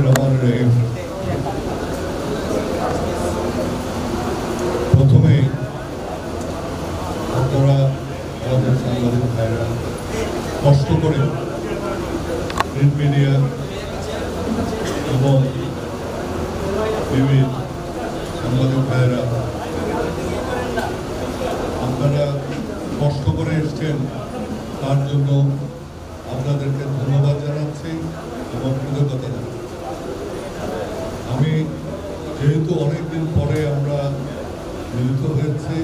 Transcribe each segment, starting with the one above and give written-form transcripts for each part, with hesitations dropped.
বিসমিল্লাহির রহমানির রহিম। প্রথমে আপনারা আমাদের সাংবাদিক ভাইরা কষ্ট করে প্রিন্ট মিডিয়া এবং বিভিন্ন সাংবাদিক ভাইরা আপনারা কষ্ট করে এসছেন, তার জন্য আপনাদেরকে ধন্যবাদ জানাচ্ছি এবং কৃতজ্ঞতা জানাচ্ছি। আমি যেহেতু অনেকদিন পরে আমরা মিলিত হয়েছি,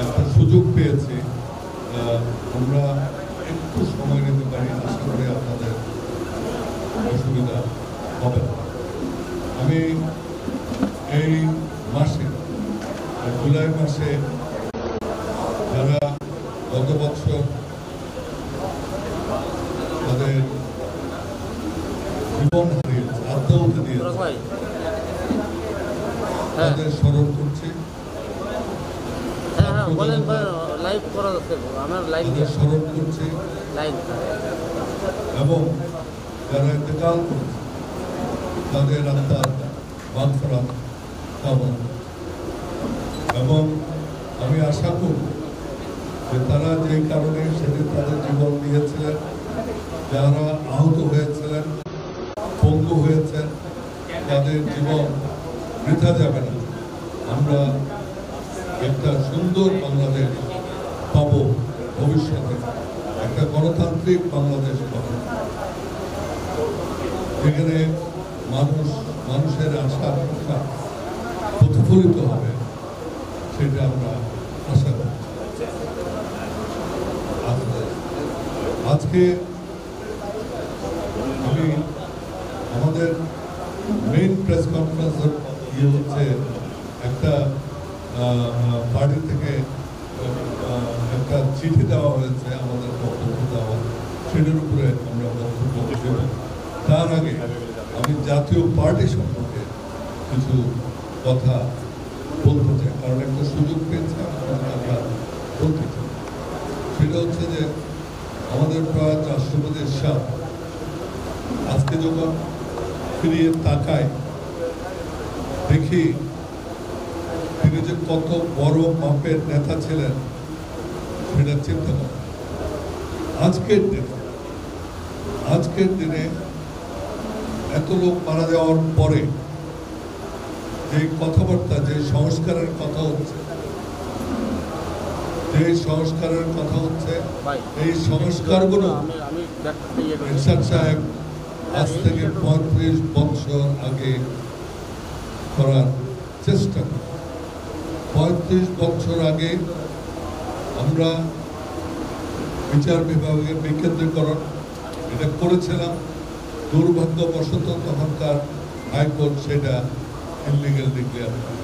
একটা সুযোগ পেয়েছি, আমরা একটু সময় নিতে পারি, আশা করি আপনাদের অসুবিধা হবে না। আমি এই মাসে জুলাই মাসে যারা গত বছর তাদের জীবন হারিয়েছে, আত্মহত্যা দিয়েছে, তাদের স্মরণ করছি, স্মরণ করছি এবং যারা ইন্তেকাল করেছে তাদের আত্মার মাগফিরাত কামনা, এবং আমি আশা করব যে তারা যে কারণে সেদিন তাদের জীবন দিয়েছিলেন, যারা আহত হয়েছিলেন, পঙ্গু হয়েছেন, তাদের জীবন বৃথা যাবে না। আমরা একটা সুন্দর বাংলাদেশ পাবো ভবিষ্যতে, একটা গণতান্ত্রিক বাংলাদেশ পাবো, যেখানে মানুষের আশা আকাঙ্ক্ষা প্রতিফলিত হবে, সেটা আমরা আশা করি। আজকে আমি আমাদের মেইন প্রেস কনফারেন্সের হচ্ছে একটা পার্টি থেকে একটা চিঠি দেওয়া হয়েছে আমাদের বক্তব্য দেওয়া, সেটার উপরে আমরা বক্তব্য দেব। তার আগে আমি জাতীয় পার্টি সম্পর্কে কিছু কথা বলতে চাই, কারণ একটা সুযোগ পেয়েছে আমি কথা বলতে চাই। সেটা হচ্ছে যে আমাদের প্রয়াত রাষ্ট্রপতি এরশাদ আজকে যখন ফিরিয়ে তাকায় দেখি তিনি যে কত বড় মাপের নেতা ছিলেন সেটা চিন্তা করেন। আজকের দিনে এত লোক মারা যাওয়ার পরে যে কথাবার্তা, যে সংস্কারের কথা হচ্ছে, এই সংস্কারগুলো এরশাদ সাহেব আজ থেকে 35 বছর আগে করার চেষ্টা করি। 35 বছর আগে আমরা বিচার বিভাগের বিকেন্দ্রীকরণ এটা করেছিলাম। দুর্ভাগ্যবশত তখনকার হাইকোর্ট সেটা ইনলিগ্যাল ডিক্লেয়ার করে।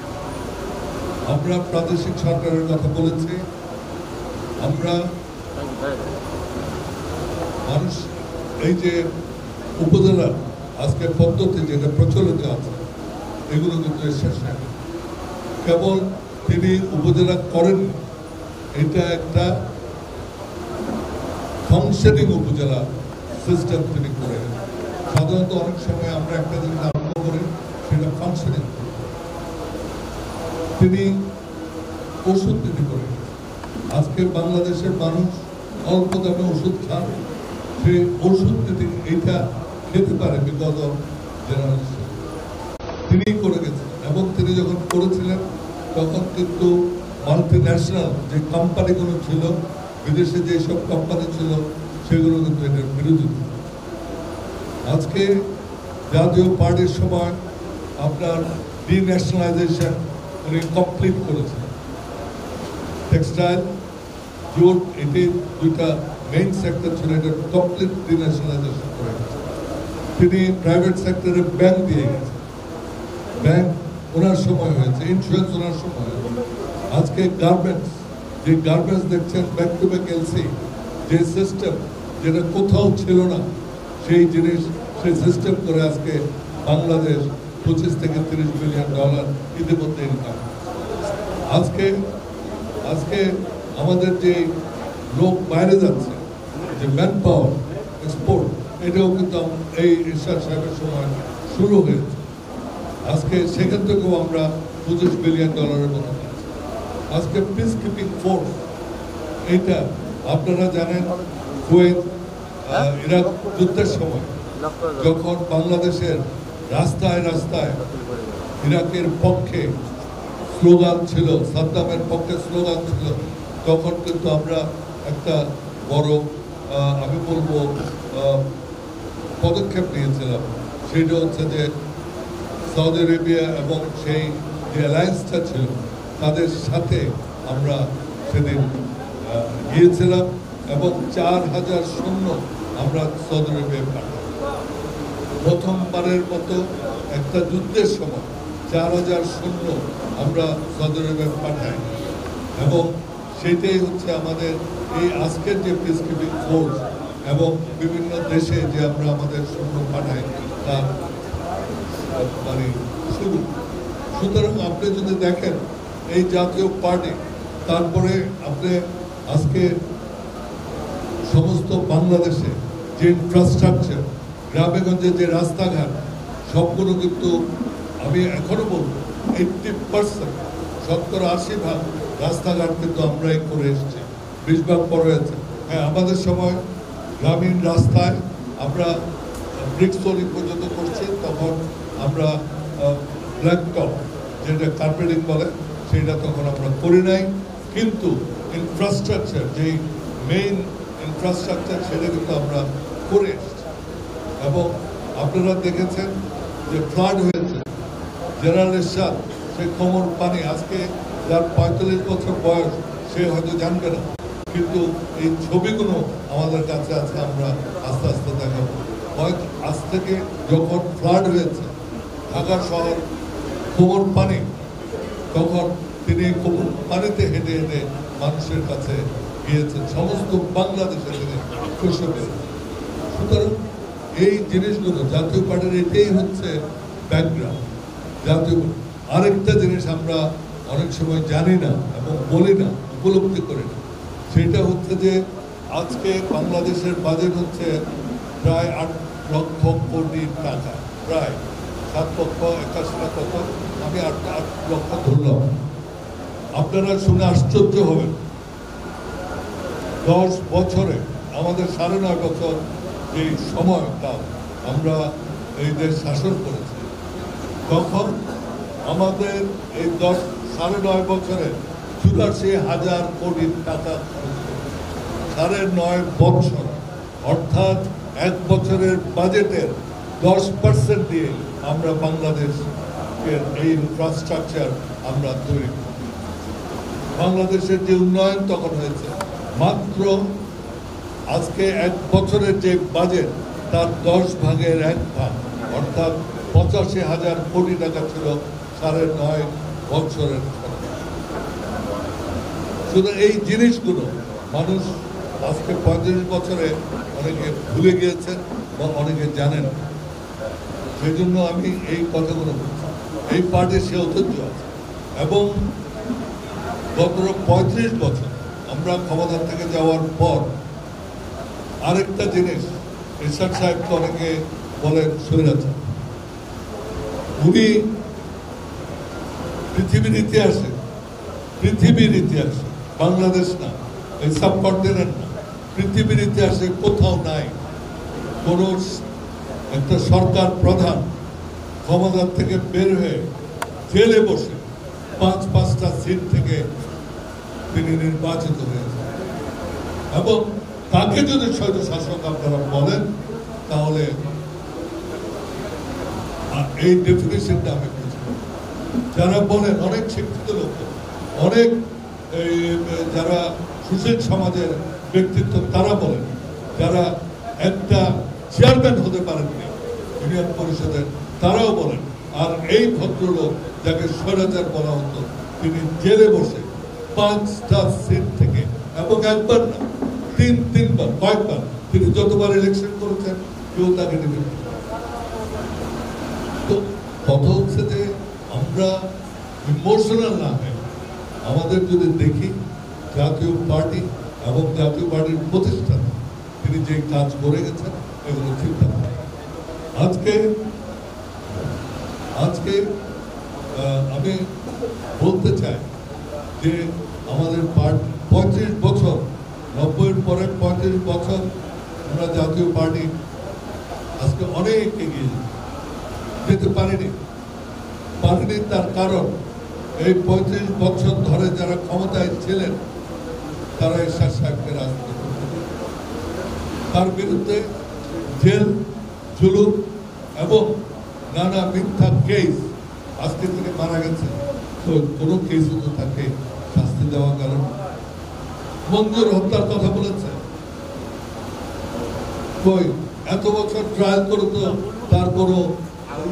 আমরা প্রাদেশিক সরকারের কথা বলেছি, আমরা মানুষ এই যে উপজেলা আজকে পদ্ধতি যেটা প্রচলিত আছে, এগুলো কিন্তু শেষ হয়। কেবল তিনি উপজেলা করেন, এটা একটা ফাংশনিং উপজেলা সিস্টেম তিনি করে। সাধারণত অনেক সময় আমরা একটা জিনিস আরম্ভ করি, সেটা ফাংশনিং। তিনি ওষুধ নীতি করে। আজকে বাংলাদেশের মানুষ অল্প দামে ওষুধ খান, সেই ওষুধ নীতি এইটা খেতে পারে বিগত জেনারেশন তিনি করে গেছেন। এবং তিনি যখন করেছিলেন তখন কিন্তু মাল্টি ন্যাশনাল যে কোম্পানিগুলো ছিল, বিদেশে যেসব কোম্পানি ছিল, সেগুলো কিন্তু এটার বিরোধী। আজকে জাতীয় পার্টির সময় আপনার ডিন্যাশনালাইজেশন উনি কমপ্লিট করেছেন। টেক্সটাইল, জুট, এটি দুইটা মেইন সেক্টর ছিল, এটা কমপ্লিট ডিন্যাশনালাইজেশন করে গেছেন। তিনি প্রাইভেট সেক্টরে ব্যাংক দিয়ে গেছেন, ব্যাংক ওনার সময় হয়েছে, ইন্স্যুরেন্স ওনার সময় হয়েছে। আজকে গার্মেন্টস, যে গার্মেন্টস দেখছেন ব্যাক টু ব্যাক এলসি, যে সিস্টেম যেটা কোথাও ছিল না, সেই জিনিস সেই সিস্টেম করে আজকে বাংলাদেশ 25 থেকে 30 বিলিয়ন ডলার ইতিমধ্যে ইনকাম। আজকে আমাদের যে লোক বাইরে যাচ্ছে, যে ম্যান পাওয়ার এক্সপোর্ট, এটাও কিন্তু এই ইরশাদ সাহেবের সময় শুরু হয়েছে। আজকে সেখান থেকেও আমরা $25 বিলিয়ন মতো পাচ্ছি। আজকে পিস কিপিং ফোর্স এইটা আপনারা জানেন, কুয়েত ইরাক যুদ্ধের সময় যখন বাংলাদেশের রাস্তায় রাস্তায় ইরাকের পক্ষে স্লোগান ছিল, সাদ্দামের পক্ষে স্লোগান ছিল, তখন কিন্তু আমরা একটা বড় আমি বলবো পদক্ষেপ নিয়েছিলাম। সেটা হচ্ছে যে সৌদি আরবিয়া এবং সেই যে অ্যালায়েন্সটা ছিল তাদের সাথে আমরা সেদিন গিয়েছিলাম এবং 4000 সৈন্য আমরা সৌদি আরবিয়া পাঠাই। প্রথমবারের মতো একটা যুদ্ধের সময় 4000 সৈন্য আমরা সৌদি আরবিয়া পাঠাই এবং সেটাই হচ্ছে আমাদের এই আজকের যে পিস কিপিং ফোর্স এবং বিভিন্ন দেশে যে আমরা আমাদের সৈন্য পাঠাই তার মানে শুরু। সুতরাং আপনি যদি দেখেন এই জাতীয় পার্টি, তারপরে আপনি আজকে সমস্ত বাংলাদেশে যে ইনফ্রাস্ট্রাকচার, গ্রামেগঞ্জে যে রাস্তাঘাট, সবগুলো কিন্তু আমি এখনো বলবো 80%, 70-80% রাস্তাঘাট কিন্তু আমরাই করে এসেছি। 20% পরে হয়েছে। হ্যাঁ, আমাদের সময় গ্রামীণ রাস্তায় আমরা ব্রিক্স তৈরি পর্যন্ত করছি, তখন আমরা ব্ল্যাক টপ যেটা কার্পেটিং বলে সেটা তখন আমরা করি নাই, কিন্তু ইনফ্রাস্ট্রাকচার যেই মেইন ইনফ্রাস্ট্রাকচার সেটা কিন্তু আমরা করে এসেছি। এবং আপনারা দেখেছেন যে ফ্লাড হয়েছে, জেনারেল এরশাদ সে কোমর পানি, আজকে যার 45 বছর বয়স সে হয়তো জানবে না, কিন্তু এই ছবিগুলো আমাদের কাছে আছে, আমরা আস্তে আস্তে দেখাবো। আজ থেকে যখন ফ্লাড হয়েছে ঢাকা শহর কোমর পানি, তখন তিনি কোমর পানিতে হেঁটে হেঁটে মানুষের কাছে গিয়েছেন, সমস্ত বাংলাদেশে তিনি খুশি পেয়েছেন। সুতরাং এই জিনিসগুলো জাতীয় পার্টির এটাই হচ্ছে ব্যাকগ্রাউন্ড। জাতীয় আরেকটা জিনিস আমরা অনেক সময় জানি না এবং বলি না, উপলব্ধি করি না, সেটা হচ্ছে যে আজকে বাংলাদেশের বাজেট হচ্ছে প্রায় 8 লক্ষ কোটি টাকা, প্রায় 781 না কত, আমি 8 লক্ষ ধরলাম। আপনারা শুনে আশ্চর্য হবেন, 10 বছরে আমাদের 9.5 বছর যে সময়কাল আমরা এই দেশ শাসন করেছি, তখন আমাদের এই 9.5 বছরে 84,000 কোটি টাকা, 9.5 বছর, অর্থাৎ 1 বছরের বাজেটের 10% দিয়ে আমরা বাংলাদেশের এই ইনফ্রাস্ট্রাকচার আমরা তৈরি করি। বাংলাদেশের যে উন্নয়ন তখন হয়েছে মাত্র আজকে 1 বছরের যে বাজেট তার 10 ভাগের 1 ভাগ, অর্থাৎ 85,000 কোটি টাকা ছিল 9.5 বছরের। শুধু এই জিনিসগুলো মানুষ আজকে 35 বছরে অনেকে ভুলে গিয়েছেন বা অনেকে জানেন। সেই জন্য আমি এই কথাগুলো বলছি, এই পার্টির সে ঐতিহ্য আছে। এবং গত 35 বছর আমরা ক্ষমতা থেকে যাওয়ার পর আরেকটা জিনিস, এরশাদ সাহেবকে অনেকে বলেন স্বৈরাচার, উনি পৃথিবীর ইতিহাসে বাংলাদেশ না, এই সাবকন্টিনেন্ট না, পৃথিবীর ইতিহাসে কোথাও নাই কোন একটা সরকার প্রধান ক্ষমতা থেকে বের হয়ে জেলে বসে 5-5টা সিট থেকে তিনি নির্বাচিত হয়েছেন। এবং তাকে যদি স্বৈর শাসক আপনারা বলেন, তাহলে এই ডেফিনেশনটা আমি বুঝি। যারা বলেন অনেক শিক্ষিত লোক, অনেক যারা সুশীল সমাজের ব্যক্তিত্ব, তারা বলেন, যারা একটা চেয়ারম্যান হতে পারেননি ইউনিয়ন পরিষদের, তারাও বলেন। আর এই ভদ্রলোক যাকে স্বৈরাচার বলা হতো, তিনি জেলে বসে 5টা সিট থেকে, এবং একবার না, 3-3বার, কয়েকবার তিনি যতবার ইলেকশন করেছেন কেউ তাকে নেবেন। তো কথা হচ্ছে যে আমরা ইমোশনাল না হয়, আমাদের যদি দেখি জাতীয় পার্টি এবং জাতীয় পার্টির প্রতিষ্ঠাতা তিনি যে কাজ করে গেছেন, এগুলো চিন্তা করে। আজকে আজকে আমি বলতে চাই যে আমাদের 35 বছর, 90-এর পরে 35 বছর আমরা জাতীয় পার্টি আজকে অনেক এগিয়ে যেতে পারিনি। তার কারণ এই 35 বছর ধরে যারা ক্ষমতায় ছিলেন তারা এরশাদ সাহেবকে রাজনীতি করতে দেন। তার বিরুদ্ধে জেল, জুলুম এবং নানা মিথ্যা কেস, আজকে তিনি মারা গেছে তো কোনো কেসও তো তাকে শাস্তি দেওয়া কারণ। মঞ্জুর হত্যার কথা বলেছে, কই এত বছর ট্রায়াল করে তো তারপরও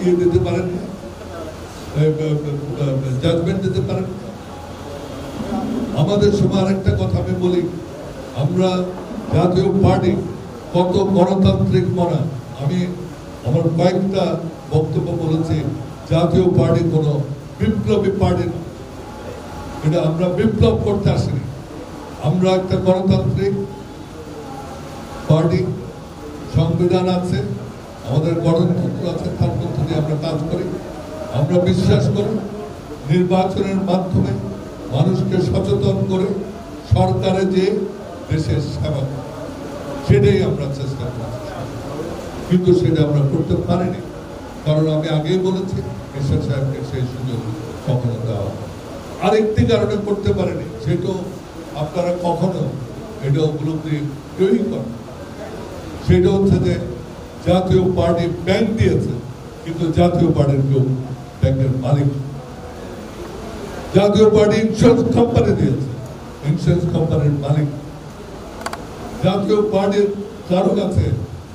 ইয়ে দিতে পারেন, জাজমেন্ট দিতে পারেন। আমাদের সময় আরেকটা কথা আমি বলি, আমরা জাতীয় পার্টি কত গণতান্ত্রিক মনা। আমি আমার কয়েকটা বক্তব্য বলেছি, জাতীয় পার্টি কোনো বিপ্লবী পার্টি না, এটা আমরা বিপ্লব করতে আসিনি। আমরা একটা গণতান্ত্রিক পার্টি, সংবিধান আছে, আমাদের গণতন্ত্র আছে, তার মধ্যে দিয়ে আমরা কাজ করি। আমরা বিশ্বাস করি নির্বাচনের মাধ্যমে মানুষকে সচেতন করে সরকারে যে দেশের সেবা, সেটাই আমরা চেষ্টা করছি, কিন্তু সেটা আমরা করতে পারিনি। কারণ আমি আগেই বলেছি এরশাদ সাহেবকে সেই সুযোগ কখনো দেওয়া, আরেকটি কারণে করতে পারেনি, সেটাও আপনারা কখনো এটা উপলব্ধি কেউই করেন। সেটা হচ্ছে যে জাতীয় পার্টি ব্যাংক দিয়েছে, কিন্তু জাতীয় পার্টির কেউ ব্যাংকের মালিক। জাতীয় পার্টি ইন্স্যুরেন্স কোম্পানি দিয়েছে, ইন্স্যুরেন্স কোম্পানির মালিক। জাতীয় পার্টির কারো কাছে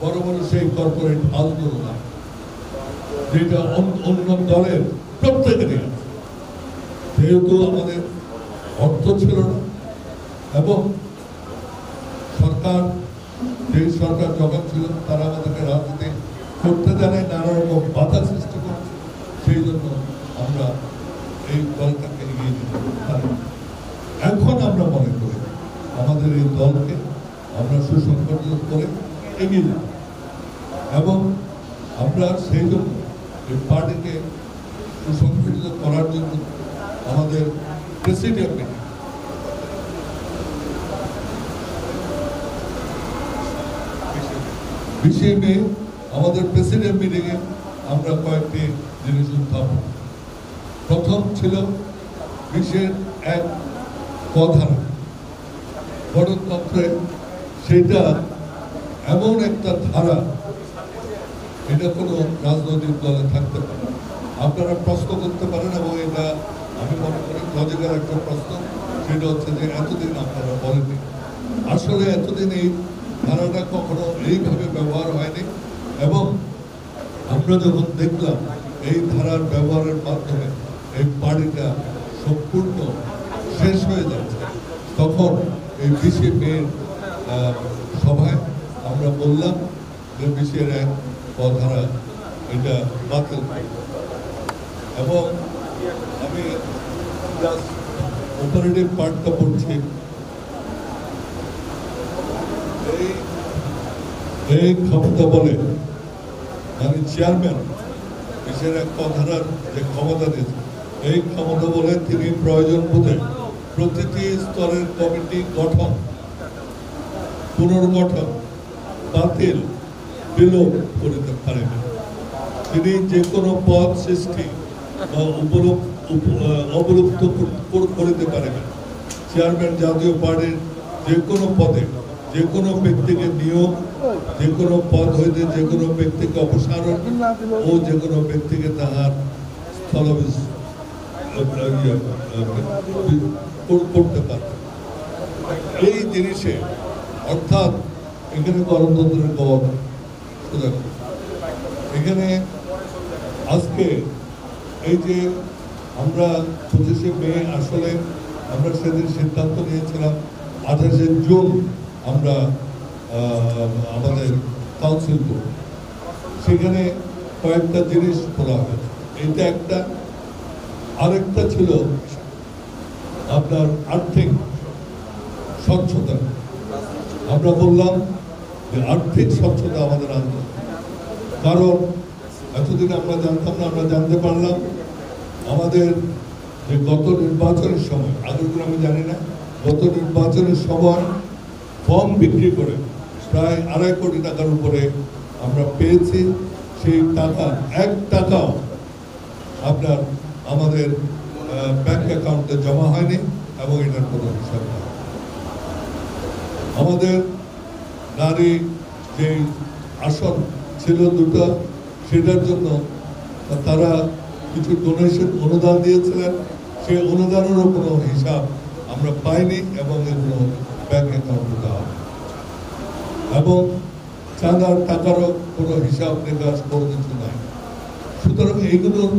বড় বড় সেই কর্পোরেট হাউসগুলো না, যেটা অন্য দলের প্রত্যেকেরই আছে। যেহেতু আমাদের অর্থ ছিল না এবং সরকার, যেই সরকার যখন ছিল তারা আমাদেরকে রাজনীতি করতে জানে, নানা রকম বাধা সৃষ্টি করছে, সেই জন্য আমরা এই দলটাকে এগিয়ে দিতে পারি। এখন আমরা মনে করি আমাদের এই দলকে আমরা সুসংগঠিত করে এগিয়ে যেতে, এবং আমরা সেই জন্য এই পার্টিকে সুসংগঠিত করার জন্য আমাদের প্রেসিডিয়াম মিটিং, 20 মে আমাদের প্রেসিডিয়াম মিটিংয়ে আমরা কয়েকটি জিনিস উত্থাপন। প্রথম ছিল 20-এর এক ধারা গণতন্ত্রে, সেটা এমন একটা ধারা, এটা কোনো রাজনৈতিক দলে থাকতে পারে। আপনারা প্রশ্ন করতে পারেন, এবং এটা আমি মনে করি লজিক্যাল একটা প্রশ্ন, সেটা হচ্ছে যে এতদিন আপনারা বলেননি। আসলে এতদিন এই ধারাটা কখনো এইভাবে ব্যবহার হয়নি, এবং আমরা যখন দেখলাম এই ধারার ব্যবহারের মাধ্যমে এই পার্টিটা সম্পূর্ণ শেষ হয়ে যাচ্ছে, তখন এই 20 মের সভায় আমরা বললাম যে 20-এর এক ধারা এটা বাতিল করব। এবং আমি জাস্ট অপারেটিভ পার্টটা পড়ছি। এই ক্ষমতা বলে, মানে চেয়ারম্যান 20-এর এক ধারার যে ক্ষমতা দিয়েছে, এই ক্ষমতা বলে তিনি প্রয়োজন বোধে প্রতিটি স্তরের কমিটি গঠন, পুনর্গঠন, বাতিল, বিলোপ করিতে পারেন। তিনি যে কোনো পদ সৃষ্টি বা অবলুপ্ত করিতে পারেন। চেয়ারম্যান জাতীয় পার্টির যে কোনো পদে যে কোনো ব্যক্তিকে নিয়োগ, যে কোনো পদ হইতে যে কোনো ব্যক্তিকে অপসারণ ও যে কোনো ব্যক্তিকে তাহার স্থলাভিষ করতে পারে। এই জিনিসে অর্থাৎ এখানে গণতন্ত্রের গড়, এখানে আজকে এই যে আমরা 25শে মে, আসলে আমরা সেদিন সিদ্ধান্ত নিয়েছিলাম 28শে জুন আমরা আমাদের কাউন্সিল করব, সেখানে কয়েকটা জিনিস বলা হয়েছে। এটা একটা, আরেকটা ছিল আপনার আর্থিক স্বচ্ছতা। আমরা বললাম যে আর্থিক স্বচ্ছতা আমাদের আনতে হবে। কারণ এতদিন আমরা জানতাম না, আমরা জানতে পারলাম আমাদের যে গত নির্বাচনের সময়, আগেরগুলো আমি জানি না, গত নির্বাচনের সময় ফর্ম বিক্রি করে প্রায় 2.5 কোটি টাকার উপরে আমরা পেয়েছি। সেই টাকা 1 টাকাও আপনার আমাদের ব্যাংক অ্যাকাউন্টে জমা হয়নি এবং এটার কোনো হিসাব নেই। আমাদের নারী যে আসন ছিল 2টা, সেটার জন্য তারা কিছু ডোনেশন অনুদান দিয়েছিলেন, সেই অনুদানেরও কোনো হিসাব আমরা পাইনি এবং এগুলো ব্যাংক অ্যাকাউন্টে দেওয়া এবং চাঁদার টাকারও কোনো হিসাব নিকাশ কোনো কিছু নাই। সুতরাং এইগুলোর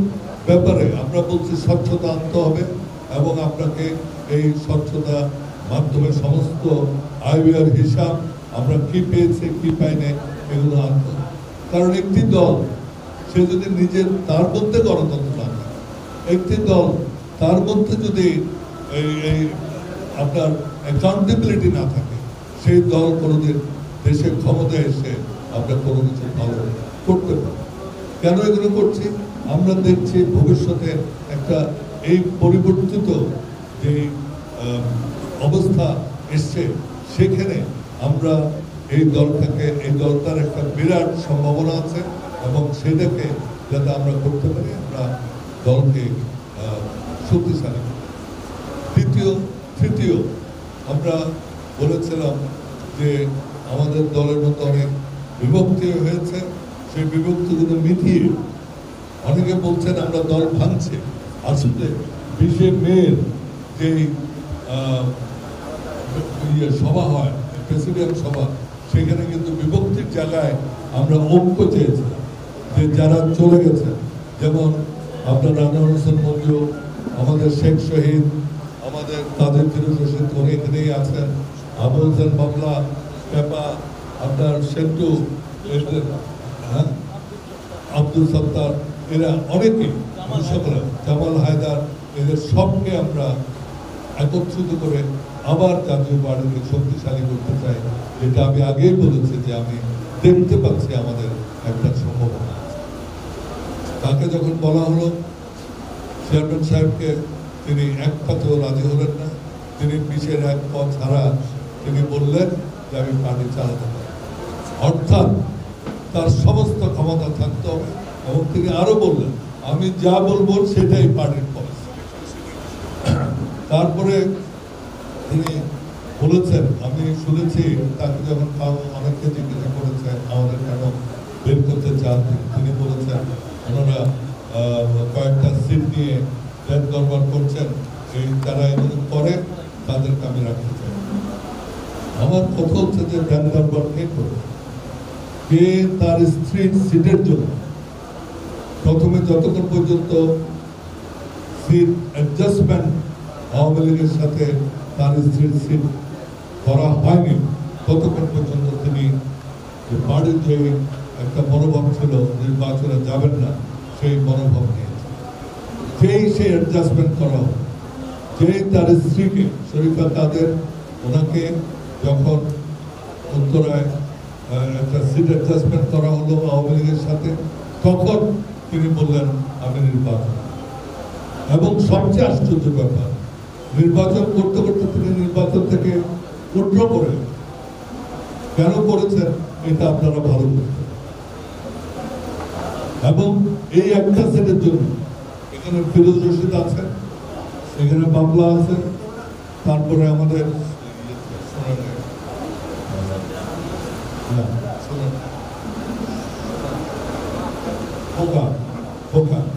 ব্যাপারে আমরা বলছি স্বচ্ছতা আনতে হবে এবং আপনাকে এই স্বচ্ছতা মাধ্যমে সমস্ত আয় ব্যয়ের হিসাব আমরা কি পেয়েছে কি পাইনি এগুলো আনতে হবে। কারণ একটি দল সে যদি নিজের তার মধ্যে গণতন্ত্র না থাকে, একটি দল তার মধ্যে যদি এই আপনার অ্যাকাউন্টেবিলিটি না থাকে, সেই দল কোনোদিন দেশের ক্ষমতায় এসে আমরা কোনো কিছু ভালো করতে পারি। কেন এগুলো করছি? আমরা দেখছি ভবিষ্যতে একটা এই পরিবর্তিত যে অবস্থা এসছে, সেখানে আমরা এই দলটার একটা বিরাট সম্ভাবনা আছে এবং সেটাকে যাতে আমরা করতে পারি, আমরা দলকে শক্তিশালী। তৃতীয় আমরা বলেছিলাম যে আমাদের দলের মতো অনেক বিভক্তি হয়েছে, সেই বিভক্তিগুলো মিটিয়ে অনেকে বলছেন আমরা দল ভাঙছে। আসলে 20 মের যে সভা হয়, প্রেসিডেন্ট সভা, সেখানে কিন্তু বিভক্তির জায়গায় আমরা ঐক্য চেয়েছিলাম যে যারা চলে গেছে, যেমন আপনার রানা হোসেন মঞ্জু, আমাদের শেখ শহীদ, আমাদের তাদের চিরশোষিত এখানেই আছেন, আবুল হোসেন বাবলা, পেপা, আপনার সেন্টু, আব্দুল সত্তার, এরা অনেকে, জামাল হায়দার, এদের সবকে আমরা একত্রিত করে আবার জাতীয় পার্টিকে শক্তিশালী করতে চাই। যেটা আমি আগেই বলেছি যে আমি দেখতে পাচ্ছি আমাদের একটা সম্ভাবনা আছে। তাকে যখন বলা হলো চেয়ারম্যান সাহেবকে, তিনি এক পাতেও রাজি হলেন না। তিনি 20-এর 1 পদ ছাড়া তিনি বললেন যে আমি পার্টি চালাতে পারি, অর্থাৎ তার সমস্ত ক্ষমতা থাকতে হবে। এবং তিনি আরো বললেন আমি যা বলবো সেটাই পার্টির পলিসি। তারপরে তিনি বলেছেন, আমি শুনেছি তাকে যখন অনেককে জিজ্ঞাসা করেছে আমাদের কেন বের করতে চান, তিনি বলেছেন ওনারা কয়েকটা সিট নিয়ে ধ্যান দরবার করছেন, এই তারা এগুলো করে তাদেরকে আমি রাখতে চাই। আমার কথা হচ্ছে যে ধ্যান দরবার কে করবে? কে তার স্ত্রীর সিটের জন্য প্রথমে যতক্ষণ পর্যন্ত সিট অ্যাডজাস্টমেন্ট আওয়ামী লীগের সাথে তার স্ত্রীর সিট করা হয়নি, ততক্ষণ পর্যন্ত তিনি পার্টির যে একটা মনোভাব ছিল নির্বাচনে যাবেন না, সেই মনোভাব নিয়েছে। যেই সেই অ্যাডজাস্টমেন্ট করা হবে, যেই তার স্ত্রীকে শরীফা কাদের, ওনাকে যখন উত্তরায় একটা সিট অ্যাডজাস্টমেন্ট করা হলো আওয়ামী লীগের সাথে, তখন তিনি বললেন আমি নির্বাচন। এবং সবচেয়ে আশ্চর্য ব্যাপার, নির্বাচন করতে করতে তিনি নির্বাচন থেকে উইথড্র করে কেন করেছেন এটা আপনারা ভালো বুঝবেন। এবং এই একটা সেটের জন্য এখানে ফিরোজ রশিদ আছেন, এখানে বাবলা আছেন, তারপরে আমাদের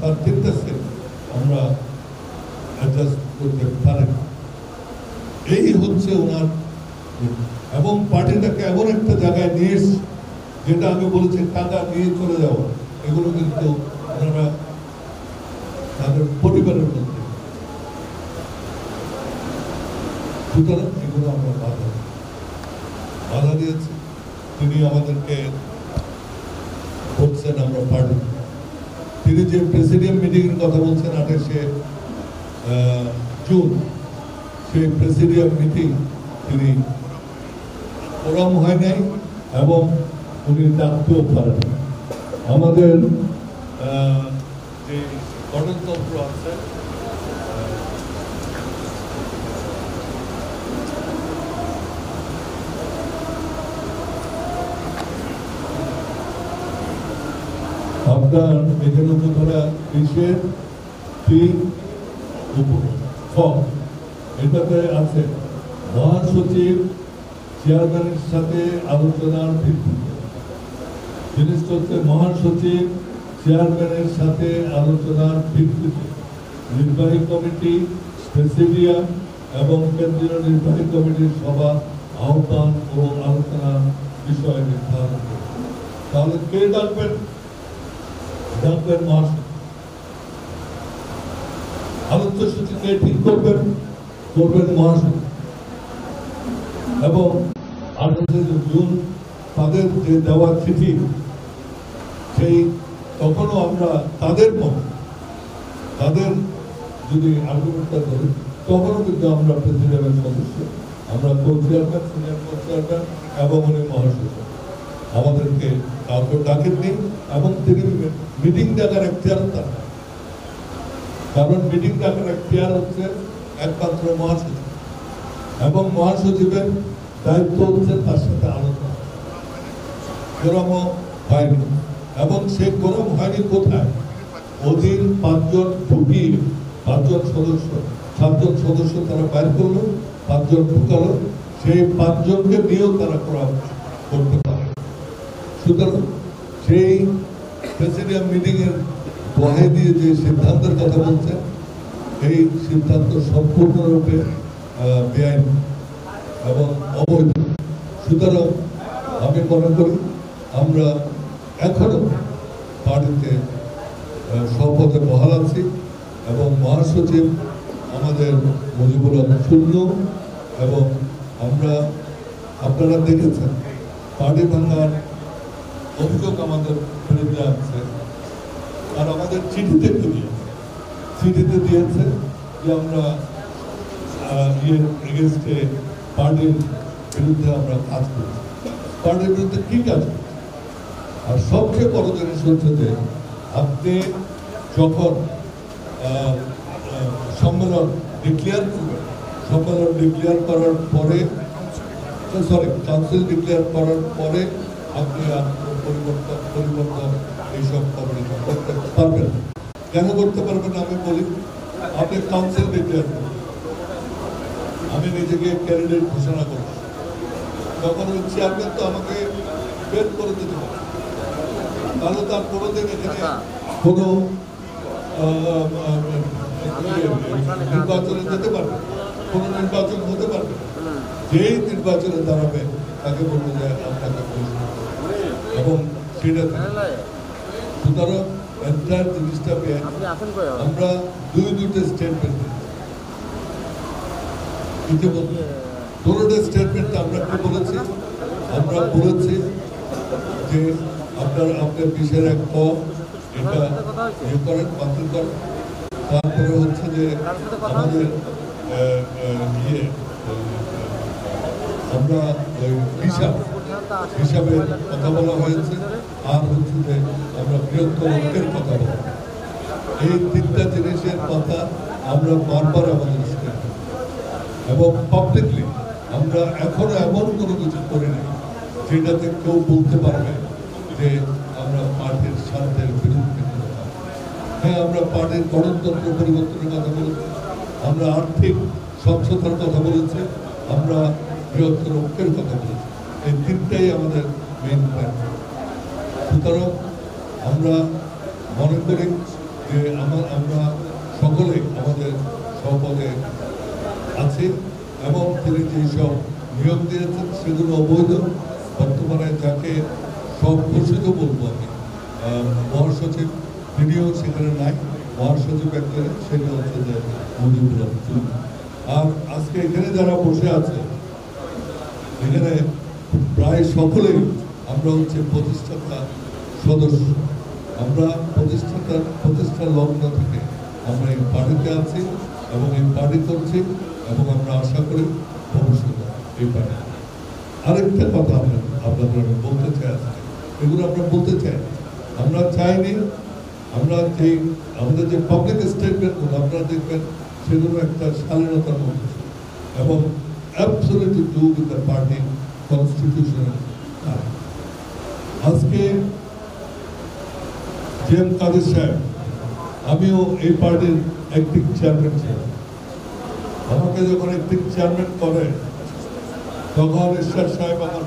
তার 3টা সেট আমরা অ্যাডজাস্ট করতে পারেন। এই হচ্ছে ওনার, এবং পার্টিটাকে এমন একটা জায়গায় নিয়ে এসছে যেটা আমি বলেছি টাকা নিয়ে চলে যাওয়া, এগুলো কিন্তু ওনারা তাদের পরিবারের মধ্যে, সুতরাং এগুলো আমরা বাধা দিয়েছি। তিনি আমাদেরকে বলছেন আমরা পার্টি, তিনি যে প্রেসিডিয়াম মিটিং এর কথা বলছেন 28শে জুন, সেই প্রেসিডিয়াম মিটিং তিনি ফোরাম হয় নাই, এবং উনি ডাকতেও পারেন। আমাদের যে গণতন্ত্র আছে, আপনার এখানে উপধারা 20-এর 3 এটাতে আছে মহাসচিব চেয়ারম্যানের সাথে আলোচনার ভিত্তিতে। জিনিসটা হচ্ছে মহাসচিব চেয়ারম্যানের সাথে আলোচনার ভিত্তিতে নির্বাহী কমিটি, প্রেসিডিয়াম এবং কেন্দ্রীয় নির্বাহী কমিটির সভা আহ্বান ও আলোচনার বিষয় নির্ধারণ করে। তাহলে কে ডাকবেন? ডাকবেন মহাসচিব। আলোচ্য সূচি কে ঠিক করবেন? করবেন মহাসচিব। এবং 28 জুন তাদের যে দেওয়া চিঠি, সেই তখনও আমরা তাদের পক্ষে, তাদের যদি আর্গুমেন্টটা ধরি, তখনও কিন্তু আমরা প্রেসিডেন্টের সদস্য, আমরা কো-চেয়ারম্যান, সিনিয়র কো-চেয়ারম্যান এবং উনি মহাসচিব। আমাদেরকে কাউকে ডাকেননি এবং তিনি মিটিং ডাকার এখতিয়ার তার, কারণ মিটিং ডাকার এখতিয়ার হচ্ছে একমাত্র মহাসচিব এবং মহাসচিবের দায়িত্ব হচ্ছে তার সাথে আলোচনা। কোরমও হয়নি এবং সে কোরম হয়নি কোথায়? অধীন 5 জন ঢুকিয়ে 5 জন সদস্য, 7 জন সদস্য তারা বাইর করলো, 5 জন ঢুকালো, সেই 5 জনকে নিয়েও তারা কোরম করতে পারে। সুতরাং সেই প্রেসিডিয়াম মিটিং এর দোহাই দিয়ে যে সিদ্ধান্তের কথা বলছেন, এই সিদ্ধান্ত সম্পূর্ণরূপে বেআইনি এবং অবৈধ। সুতরাং আমি মনে করি আমরা এখনো পার্টিতে সপথে বহাল আছি এবং মহাসচিব আমাদের মুজিবুর রহমান শূন্য। এবং আমরা, আপনারা দেখেছেন পার্টি ভাঙার অভিযোগ আমাদের বিরুদ্ধে আছে, আর আমাদের চিঠিতে চিঠিতে দিয়েছে যে আমরা এগেনস্টে পার্টির বিরুদ্ধে আমরা কাজ করছি। পার্টির বিরুদ্ধে কি কাজ করছি? আর সবচেয়ে বড় জিনিস হচ্ছে যে আপনি যখন সম্মেলন ডিক্লেয়ার করবেন, সম্মেলন ডিক্লেয়ার করার পরে, কাউন্সিল ডিক্লেয়ার করার পরে আপনি আর পরিবর্তন এইসব করতে পারবেন। কেন করতে পারবেন আমি বলি, আপনি কাউন্সিল ডিক্লেয়ার করবেন, আমি নিজেকে ক্যান্ডিডেট ঘোষণা করব, তখন ওই চেয়ারম্যান তো আমাকে বের করে দিতে পারে, তাহলে তার কোনোদিন এখানে কোনো নির্বাচনে যেতে পারবে, কোনো নির্বাচন হতে পারবে। যেই নির্বাচনে দাঁড়াবে তাকে বলতে যায় আপনাকে এবং সেটা। সুতরাং এন্টায়ার জিনিসটা আমরা দুইটা স্টেটমেন্ট স্টেটমেন্টটা আমরা কি বলেছি? আমরা বলেছি যে আপনার 20-এর 1 এটা ইয়ে করেন, বাতিল করেন। তারপরে হচ্ছে যে আমাদের আমরা হিসাবের কথা বলা হয়েছে, আর হচ্ছে যে আমরা বৃহত্তর ঐক্যের কথা বলা। এই 3টা জিনিসের কথা আমরা বারবার আমাদের এবং পাবলিকলি আমরা এখনো এমন কোনো কিছু করি নাই যেটাতে কেউ বলতে পারবে যে আমরা পার্টির স্বার্থের বিরুদ্ধে। হ্যাঁ, আমরা পার্টির গণতন্ত্র পরিবর্তনের কথা বলেছি, আমরা আর্থিক স্বচ্ছতার কথা বলেছি, আমরা বৃহত্তর ঐক্যের কথা বলেছি। এই 3টাই আমাদের মেইন পয়েন্ট। সুতরাং আমরা মনে করি যে আমরা সকলেই আমাদের শপথে আছি এবং তিনি যেসব নিয়োগ দিয়েছেন সেগুলো অবৈধ। বর্তমানে যাকে সব ঘোষিত বলবো আমি, মহাসচিব, তিনিও সেখানে নাই। মহাসচিব একজন, সেটা হচ্ছে যে মুজিবুর রহমান। আর আজকে এখানে যারা বসে আছে, এখানে প্রায় সকলেই আমরা হচ্ছে প্রতিষ্ঠাতা সদস্য। আমরা প্রতিষ্ঠা লগ্ন থেকে আমরা এই পার্টিতে আছি এবং এই পার্টি করছি এবং আমরা আশা করি ভবিষ্যতে এই পার্টি। আরেকটা কথা আপনাদের আমি বলতে চাই আজকে এগুলো আমরা বলতে চাই আমরা চাইনি আমরা যে আমাদের যে পাবলিক স্টেটমেন্টগুলো আপনারা দেখবেন সেগুলো একটা শালীনতার মধ্যে এবং absolutely do with the party constitution আজকে জেএম কাদের সাহেব আমিও এই পার্টির অ্যাক্টিং চেয়ারম্যান ছিলাম আমাকে যখন অ্যাক্টিং চেয়ারম্যান করে তখন ঈশ্বর সাহেব আমার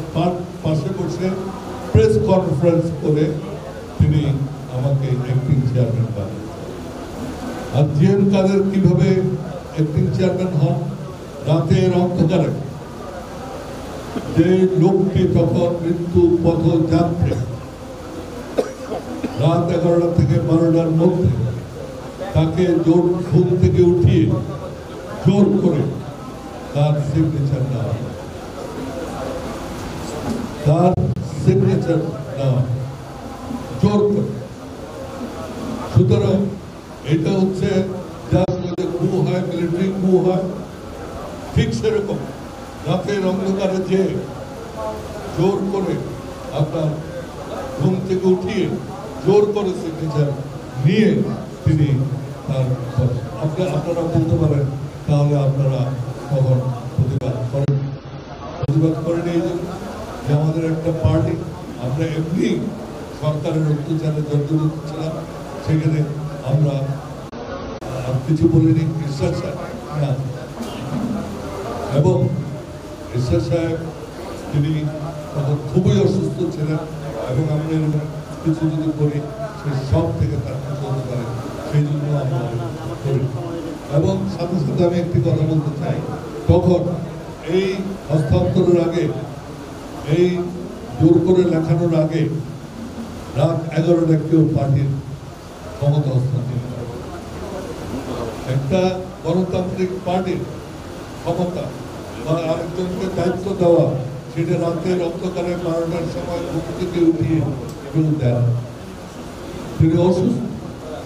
পাশে বসে প্রেস কনফারেন্স করে তিনি আমাকে অ্যাক্টিং চেয়ারম্যান বানান আর জেএম কাদের কিভাবে অ্যাক্টিং চেয়ারম্যান হন রাতের অন্ধকারে যে লোকটি তখন মৃত্যু পথ যাত্রে রাত 11টা থেকে 12টার মধ্যে তাকে জোর ঘুম থেকে উঠিয়ে জোর করে তার সিগনেচার নেওয়া জোর করে সুতরাং এটা হচ্ছে কু হয় মিলিটারি কু হয় ঠিক সেরকম রাতের অন্ধকারে যে জোর করে আপনার ঘুম থেকে উঠিয়ে জোর করে সিগনেচার নিয়ে তিনি তার আপনারা বলতে পারেন তাহলে আপনারা তখন প্রতিবাদ করেন এই জন্য যে আমাদের একটা পার্টি আমরা এমনি সরকারের অত্যাচারে জর্জরিত ছিলাম সেখানে আমরা কিছু বলিনি ঈশ্বর সাহেব না এবং ঈশ্বর সাহেব তিনি তখন খুবই অসুস্থ ছিলেন এবং আমরা এরকম কিছু যদি করি সে সব থেকে তার কিছু হতে পারে সেই জন্য আমরা করি এবং সাথে সাথে আমি একটি কথা বলতে চাই তখন এই হস্তান্তরের আগে এই জোর করে লেখানোর আগে রাত 11টা কেউ পার্টির ক্ষমতা হস্তান্তর একটা গণতান্ত্রিক পার্টির ক্ষমতা বা আরেকজনকে দায়িত্ব দেওয়া সেটা রাতের অন্ধকারে 12টার সময় ঘুম থেকে উঠিয়ে কেউ দেয় তিনি অসুস্থ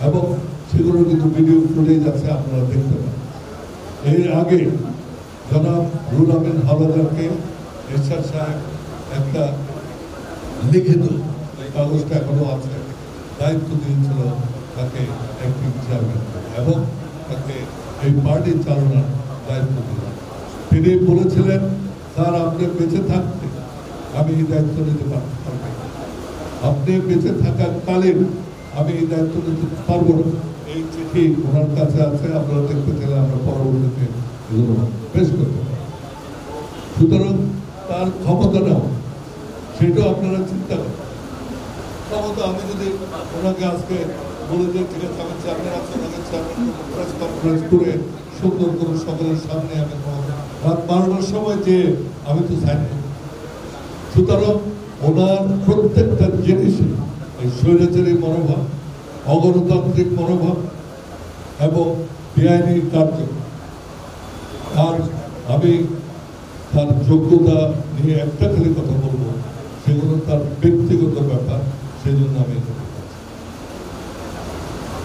এবং সেগুলো কিন্তু ভিডিও ফুটেজ আছে আপনারা দেখতে পান এর আগে জনাব রুহুল আমিন হাওলাদারকে এরশাদ সাহেব একটা লিখিত কাগজটা এখনো আছে দায়িত্ব দিয়েছিল তাকে অ্যাক্টিং চেয়ারম্যান এবং তাকে এই পার্টি চালানোর দায়িত্ব দিল তিনি বলেছিলেন স্যার আপনি বেঁচে থাকতে আমি এই দায়িত্ব নিতে পারবো আপনি বেঁচে থাকাকালীন আমি এই দায়িত্ব নিতে পারবো না এই চিঠি ওনার কাছে আছে আপনারা দেখতে চাইলে আমরা পরবর্তীতে এগুলো পেশ করতে পারি সুতরাং তার ক্ষমতা নেওয়া সেটাও আপনারা চিন্তা করেন ক্ষমতা আমি যদি ওনাকে আজকে বলে যে ঠিক আছে আমি চেয়ারম্যান আছে ওনাকে চেয়ারম্যান প্রেস কনফারেন্স করে সুন্দর করে সকলের সামনে আমি রাত 12টার সময় যে আমি তো সাইন করব সুতরাং ওনার প্রত্যেকটা জিনিসে এই স্বৈরাচারী মনোভাব অগণতান্ত্রিক মনোভাব এবং বেআইনি কার্য আর আমি তার যোগ্যতা নিয়ে একটা খালি কথা বলবো সেগুলো তার ব্যক্তিগত ব্যাপার সেই জন্য আমি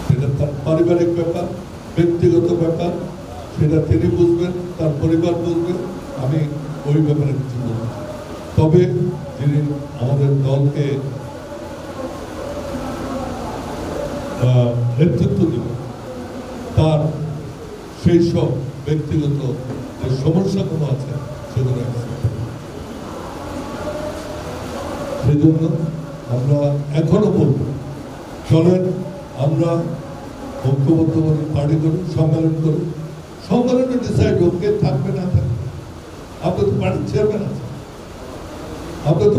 সেটা তার পারিবারিক ব্যাপার ব্যক্তিগত ব্যাপার সেটা তিনি বুঝবেন তার পরিবার বুঝবে আমি ওই ব্যাপারে কিছু বলবো তবে যিনি আমাদের দলকে নেতৃত্ব দেবেন তার সেই সব ব্যক্তিগত যে সমস্যাগুলো আছে সেগুলো সেই জন্য আমরা এখনো বলবো চলেন আমরা ঐক্যবদ্ধভাবে পার্টি করি সম্মেলনে ডিসাইড হোক কে থাকবে না থাকবে আপনার তো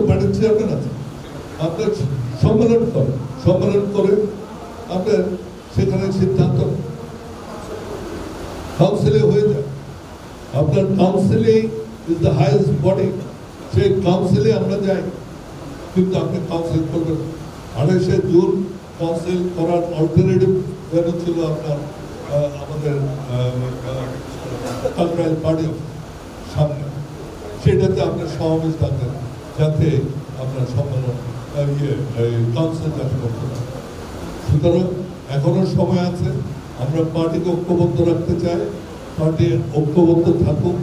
পার্টির চেয়ারম্যান আছে আপনার সম্মেলন করে আপনার সেখানে সিদ্ধান্ত কাউন্সিলে হয়ে যায় আপনার counselling is the highest body সেই কাউন্সিলে আমরা যাই কিন্তু আপনি কাউন্সিল করবেন 28শে জুন কাউন্সিল করার অল্টারনেটিভ ভেন্যু ছিল আপনার আমাদের কালচারাল পার্টি সামনে সেটাতে আপনার সমাবেশ ডাকেন যাতে আপনার সম্মেলন কাউন্সিল যাতে করতে পারেন সুতরাং এখনো সময় আছে আমরা পার্টিকে ঐক্যবদ্ধ রাখতে চাই পার্টি ঐক্যবদ্ধ থাকুক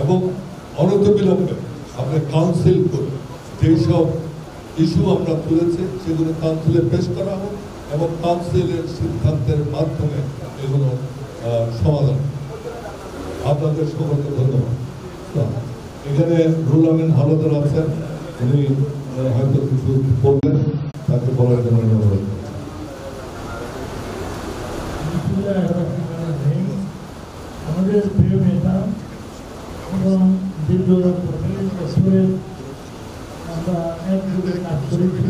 এবং অনতিবিলম্বে আমরা কাউন্সিল করি যেসব ইস্যু আমরা তুলেছি সেগুলো কাউন্সিলে পেশ করা হোক এবং কাউন্সিলের সিদ্ধান্তের মাধ্যমে এগুলো সমাধান। আপনাদের সকলকে ধন্যবাদ। এখানে রুহুল আমিন হাওলাদার আছেন, উনি হয়তো কিছু বলবেন, তাকে বলার জন্য অনুরোধ। আমাদের প্রিয় নেতা এবং দীর্ঘ 25 বছরের আমরা একযোগে কাজ করেছি।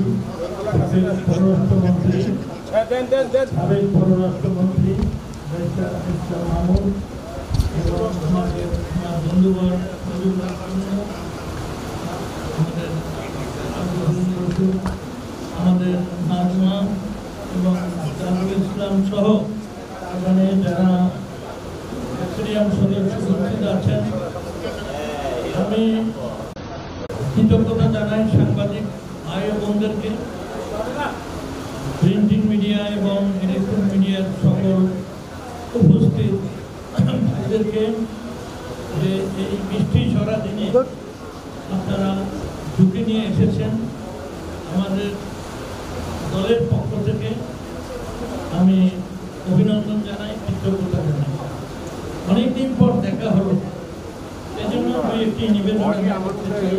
সাবেক পররাষ্ট্রমন্ত্রী মাহমুদ এবং আমাদের বন্ধুগণ আমাদের নাজমা এবং জাহাঙ্গীর ইসলাম সহ এখানে যারা স্টেডিয়াম সদস্য উপস্থিত আছেন, আমি কৃতজ্ঞতা জানাই সাংবাদিক ভাই বোনদেরকে, প্রিন্টিং মিডিয়া এবং ইলেকট্রনিক মিডিয়ার সকল উপস্থিত ভাইদেরকে যে এই বৃষ্টি ঝরা দিনে আপনারা ঝুঁকি নিয়ে এসেছেন। আমাদের দলের পক্ষ থেকে আমি অভিনন্দন জানাই, কৃতজ্ঞতা জানাই। অনেকদিন পর দেখা হলো, এই জন্য আমি একটি নিবেদন করতে চাই।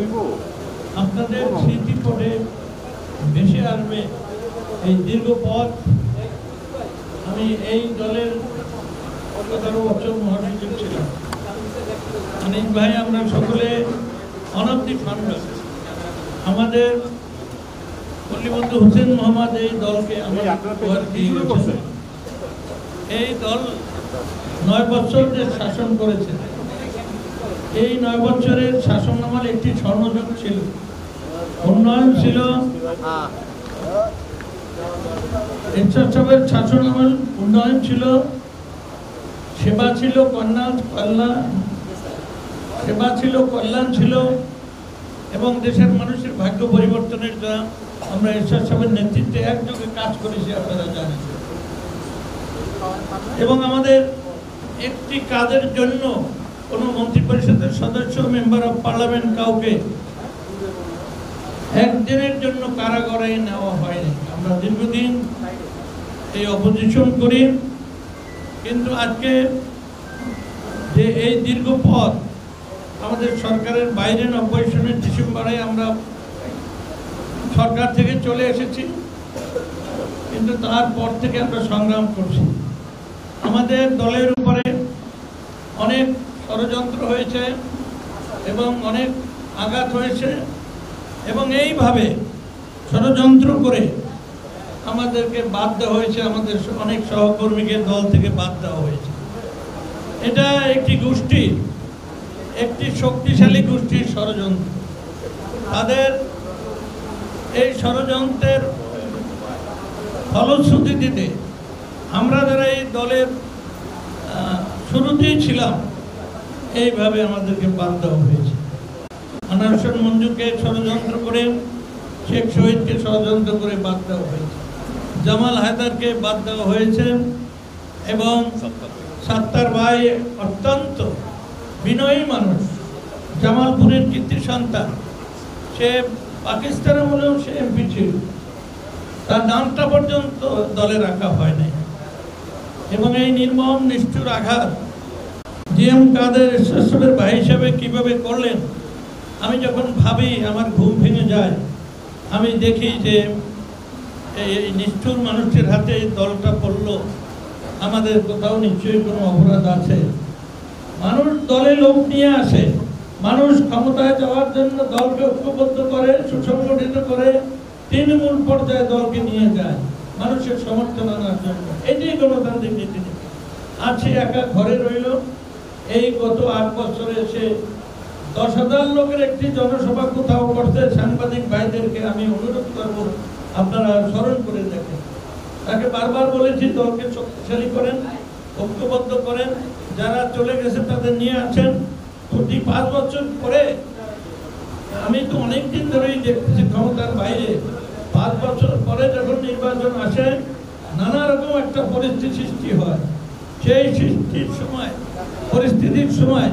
আপনাদের স্মৃতিপটে ভেসে আসবে এই দীর্ঘ পথ। আমি এই দলের 17 বছর মহাসচিব ছিলাম। অনেক ভাই আমরা সকলে অনবধি ফান্ড। আমাদের পল্লীবন্ধু হোসেন মোহাম্মদ এই দলকে এই দল 9 বছর যে শাসন করেছে, এই 9 বছরের শাসন আমল একটি স্বর্ণযুগ ছিল। উন্নয়ন ছিল, এরশাদ সাহেবের শাসন আমল উন্নয়ন ছিল, সেবা ছিল, সেবা ছিল, কল্যাণ ছিল এবং দেশের মানুষের ভাগ্য পরিবর্তনের জন্য আমরা এরশাদ সাহেবের নেতৃত্বে একযোগে কাজ করেছি, আপনারা জানেন। এবং আমাদের একটি কাজের জন্য কোনো মন্ত্রী পরিষদের সদস্য, মেম্বার অফ পার্লামেন্ট কাউকে একদিনের জন্য কারাগারে নেওয়া হয়নি। আমরা দীর্ঘদিন এই অপোজিশন করি, কিন্তু আজকে যে এই দীর্ঘ পথ আমাদের সরকারের বাইরে 90 সনের ডিসেম্বরে আমরা সরকার থেকে চলে এসেছি, কিন্তু তারপর থেকে আমরা সংগ্রাম করছি। আমাদের দলের উপরে অনেক ষড়যন্ত্র হয়েছে এবং অনেক আঘাত হয়েছে এবং এইভাবে ষড়যন্ত্র করে আমাদেরকে বাদ দেওয়া হয়েছে, আমাদের অনেক সহকর্মীকে দল থেকে বাদ দেওয়া হয়েছে। এটা একটি গোষ্ঠী, একটি শক্তিশালী গোষ্ঠীর ষড়যন্ত্র। তাদের এই ষড়যন্ত্রের ফলশ্রুতি দিতে আমরা যারা এই দলের শুরুতেই ছিলাম, এইভাবে আমাদেরকে বাদ দেওয়া হয়েছে। আনোয়ার হোসেন মঞ্জুকে ষড়যন্ত্র করে, শেখ শহীদকে ষড়যন্ত্র করে বাদ দেওয়া হয়েছে, জামাল হায়দারকে বাদ দেওয়া হয়েছে এবং সাত্তার ভাই অত্যন্ত বিনয়ী মানুষ, জামালপুরের কীর্তি সন্তান। সে পাকিস্তানের হলেও সে এমপি ছিল, তার নামটা পর্যন্ত দলে রাখা হয় নাই। এবং এই নির্মম নিষ্ঠুর আঘাত জিএম কাদের এরশাদের ভাই হিসাবে কিভাবে করলেন, আমি যখন ভাবি আমার ঘুম ভেঙে যায়। আমি দেখি যে এই নিষ্ঠুর মানুষটির হাতে এই দলটা পড়ল, আমাদের কোথাও নিশ্চয়ই কোনো অপরাধ আছে। মানুষ দলে লোক নিয়ে আসে, মানুষ ক্ষমতায় যাওয়ার জন্য দলকে ঐক্যবদ্ধ করে, সুসংগঠিত করে, তৃণমূল পর্যায়ে দলকে নিয়ে যায় মানুষের সমর্থন আনার জন্য। এটাই গণতান্ত্রিক নীতিনীতি। আজ সে একা ঘরে রইল। এই গত 8 বছরে সে 10,000 লোকের একটি জনসভা কোথাও করতে। সাংবাদিক ভাইদেরকে আমি অনুরোধ করব, আপনারা স্মরণ করে দেখেন। তাকে বারবার বলেছি দলকে শক্তিশালী করেন, ঐক্যবদ্ধ করেন, যারা চলে গেছে তাদের নিয়ে আসেন। প্রতি 5 বছর পরে, আমি তো অনেকদিন ধরেই দেখতেছি ক্ষমতার বাইরে 5 বছর পরে যখন নির্বাচন আসে, নানা রকম একটা পরিস্থিতি সৃষ্টি হয়। সেই সৃষ্টির সময়, পরিস্থিতির সময়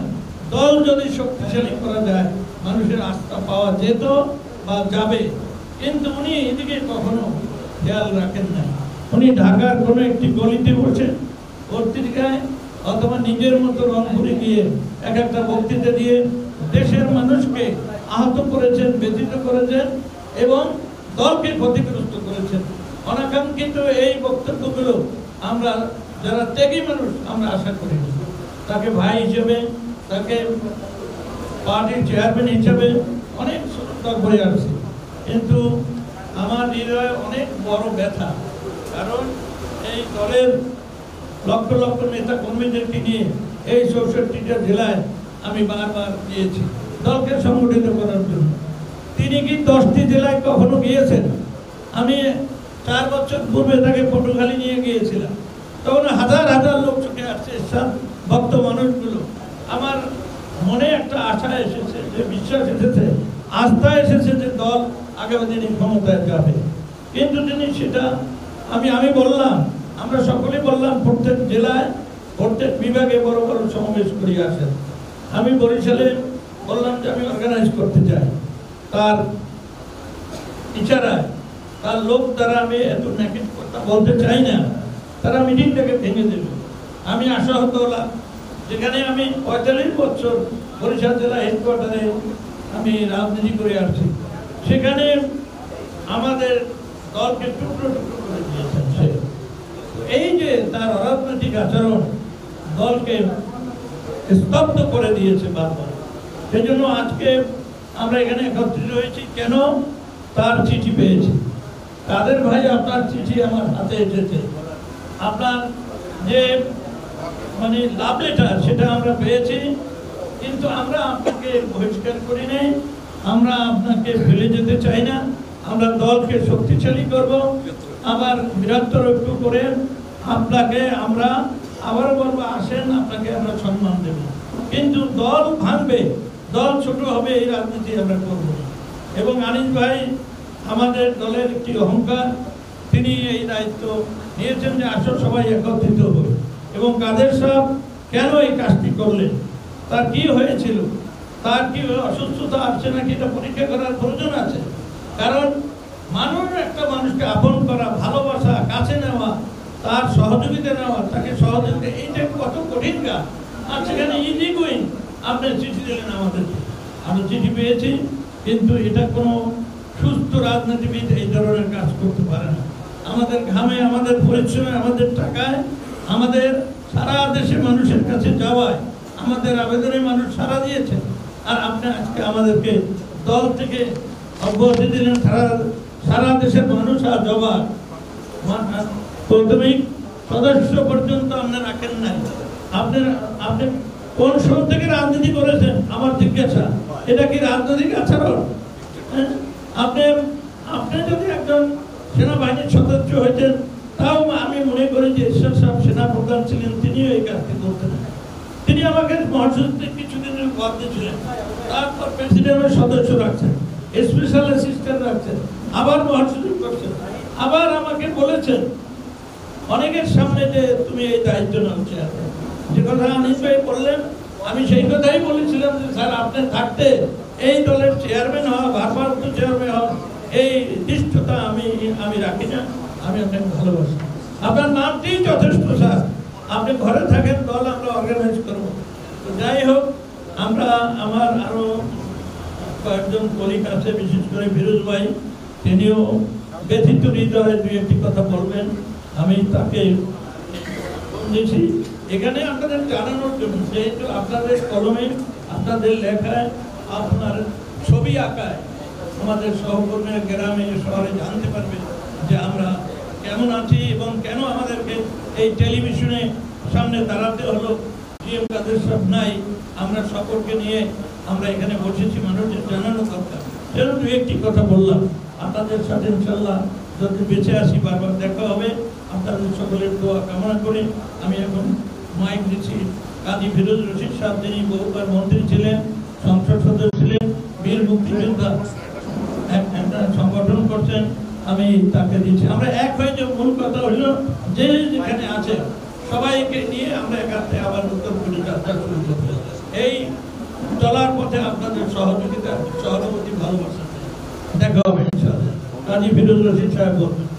দল যদি শক্তিশালী করা যায়, মানুষের আস্থা পাওয়া যেত, বা যাবে, কিন্তু উনি এদিকে কখনো খেয়াল রাখেন না। উনি ঢাকার কোনো একটি গলিতে বসে পত্রিকায় অথবা নিজের মতো রংপুরে গিয়ে এক একটা বক্তৃতা দিয়ে দেশের মানুষকে আহত করেছেন, ব্যথিত করেছেন এবং দলকে ক্ষতিগ্রস্ত করেছেন। অনাকাঙ্ক্ষিত এই বক্তব্যগুলো আমরা যারা ত্যাগী মানুষ আমরা আশা করি। তাকে ভাই হিসেবে, তাকে পার্টির চেয়ারম্যান হিসেবে অনেক শ্রদ্ধা করে আসছি, কিন্তু আমার হৃদয়ে অনেক বড় ব্যথা। কারণ এই দলের লক্ষ লক্ষ নেতা কর্মীদেরকে নিয়ে এই ৬৪টা জেলায় আমি বারবার গিয়েছি দলকে সংগঠিত করার জন্য। তিনি কি 10টি জেলায় কখনো গিয়েছেন? আমি 4 বছর পূর্বে তাকে পটুখালি নিয়ে গিয়েছিলাম, তখন হাজার হাজার লোক ছুটে আসছে, ভক্ত মানুষগুলো। আমার মনে একটা আশা এসেছে, যে বিশ্বাস এসেছে, আস্থা এসেছে যে দল আগামী দিনে ক্ষমতায় যাবে। কিন্তু তিনি সেটা আমি বললাম, আমরা সকলে বললাম প্রত্যেক জেলায় প্রত্যেক বিভাগে বড় বড় সমাবেশ করি আসেন। আমি বরিশালে বললাম যে আমি অর্গানাইজ করতে চাই, তার ইশারায় তার লোক দ্বারা আমি এত নেগেটিভ কথা বলতে চাই না, তারা মিটিংটাকে ভেঙে দেবে। আমি আশাহত হলাম, যেখানে আমি 45 বছর বরিশাল জেলা হেডকোয়ার্টারে আমি রাজনীতি করে আসছি, সেখানে আমাদের দলকে টুকরো টুকরো করে দিয়েছেন সে। এই যে তার অরাজনৈতিক আচরণ দলকে স্তব্ধ করে দিয়েছে বারবার। সেই জন্য আজকে আমরা এখানে একত্রিত হয়েছি। কেন? তার চিঠি পেয়েছি। তাদের ভাই, আপনার চিঠি আমার হাতে এসেছে, আপনার যে মানে লাভ লেটার সেটা আমরা পেয়েছি, কিন্তু আমরা আপনাকে বহিষ্কার করি নাই, আমরা আপনাকে ফেলে যেতে চাই না। আমরা দলকে শক্তিশালী করব, আবার বৃহত্তর ঐক্য করে আপনাকে আমরা আবার বলবো আসেন, আপনাকে আমরা সম্মান দেব। কিন্তু দল ভাঙবে, দল ছোট হবে, এই রাজনীতি আমরা করব। এবং আনিস ভাই আমাদের দলের একটি অহংকার, তিনি এই দায়িত্ব নিয়েছেন যে আসল সবাই একত্রিত হবে। এবং কাদের সাহেব কেন এই কাজটি করলেন, তার কি হয়েছিল, তার কি অসুস্থতা আসছে নাকি, এটা পরীক্ষা করার প্রয়োজন আছে। কারণ মানুষ একটা মানুষকে আপন করা, ভালোবাসা, কাছে নেওয়া, তার সহযোগিতা নেওয়া, তাকে সহযোগিতা, এইটা কত কঠিন কাজ। আর সেখানে ইজি গোয়িং আপনি চিঠি দিলেন আমাদেরকে, আমরা চিঠি পেয়েছি, কিন্তু এটা কোনো সুস্থ রাজনীতিবিদ এই ধরনের কাজ করতে পারে না। আমাদের ঘামে, আমাদের পরিশ্রমে, আমাদের টাকায়, আমাদের সারা দেশের মানুষের কাছে যাওয়ায়, আমাদের আবেদনে মানুষ সাড়া দিয়েছে। আর আপনি আজকে আমাদেরকে দল থেকে অব্যাহতি দিলেন, সারা দেশের মানুষ আর জবাব প্রাথমিক সদস্য পর্যন্ত আপনি রাখেন নাই। আপনি কোন সময় থেকে রাজনীতি করেছেন আমার জিজ্ঞাসা, এটা কি রাজনৈতিক আচরণ? আপনি যদি একজন সেনাবাহিনীর সদস্য হয়েছেন, তাও আমি মনে করি যে ঈশ্বর সাহেব সেনা প্রধান ছিলেন, তিনিও এই কাজটি করতেন। তিনি আমাকে মহাসচিব কিছুদিনের পদ দিয়েছিলেন, তারপর প্রেসিডেন্টের সদস্য রাখছেন, স্পেশাল অ্যাসিস্ট্যান্ট রাখছেন, আবার মহাসচিব করছেন, আবার আমাকে বলেছেন অনেকের সামনে যে তুমি এই দায়িত্ব নাও চেয়ারম্যান। যে কথা আনিস ভাই বললেন, আমি সেই কথাই বলেছিলাম যে স্যার আপনি থাকতে এই দলের চেয়ারম্যান হওয়া, ভারপ্রাপ্ত চেয়ারম্যান হওয়া, এই নিষ্ঠতা আমি রাখি না, আমি আপনাকে ভালোবাসি। আপনার নামটি যথেষ্ট স্যার, আপনি ঘরে থাকেন, দল আমরা অর্গানাইজ করবো। তো যাই হোক, আমরা আমার আরো কয়েকজন কলিগ আছে, বিশেষ করে ফিরোজ ভাই, তিনিও ব্যথিত হৃদয়ে দুই একটি কথা বলবেন, আমি তাকে বলেছি এখানে আপনাদের জানানোর জন্য। যেহেতু আপনাদের কলমে, আপনাদের লেখায়, আপনার ছবি আঁকায় আমাদের সহকর্মীরা গ্রামে শহরে জানতে পারবে যে আমরা কেমন আছি এবং কেন আমাদেরকে এই টেলিভিশনে সামনে দাঁড়াতে হলো। জিএম কাদের সব নাই, আমরা সকলকে নিয়ে আমরা এখানে বসেছি, মানুষের জানানো দরকার। সেরকম দু একটি কথা বললাম। আপনাদের সাথে ইনশাল্লাহ যদি বেঁচে আসি বারবার দেখা হবে। আপনাদের সকলের দোয়া কামনা করে আমি এখন মাইক দিচ্ছি কাজী ফিরোজ রশিদ সাহেব, যিনি বহুবার মন্ত্রী ছিলেন, সংসদ সদস্য ছিলেন, বীর মুক্তিযোদ্ধা, একটা সংগঠন করছেন, আমি তাকে দিচ্ছি। আমরা এক হয়ে যে মূল কথা হইল যে যেখানে আছে সবাইকে নিয়ে আমরা একাত্রে আবার উত্তরপুরি যাত্রা শুরু করতে। এই চলার পথে আপনাদের সহযোগিতা, সহানুভূতি, ভালোবাসা দেখা হবে ইনশাআল্লাহ। কাজী ফিরোজ রশিদ সাহেব বলবেন।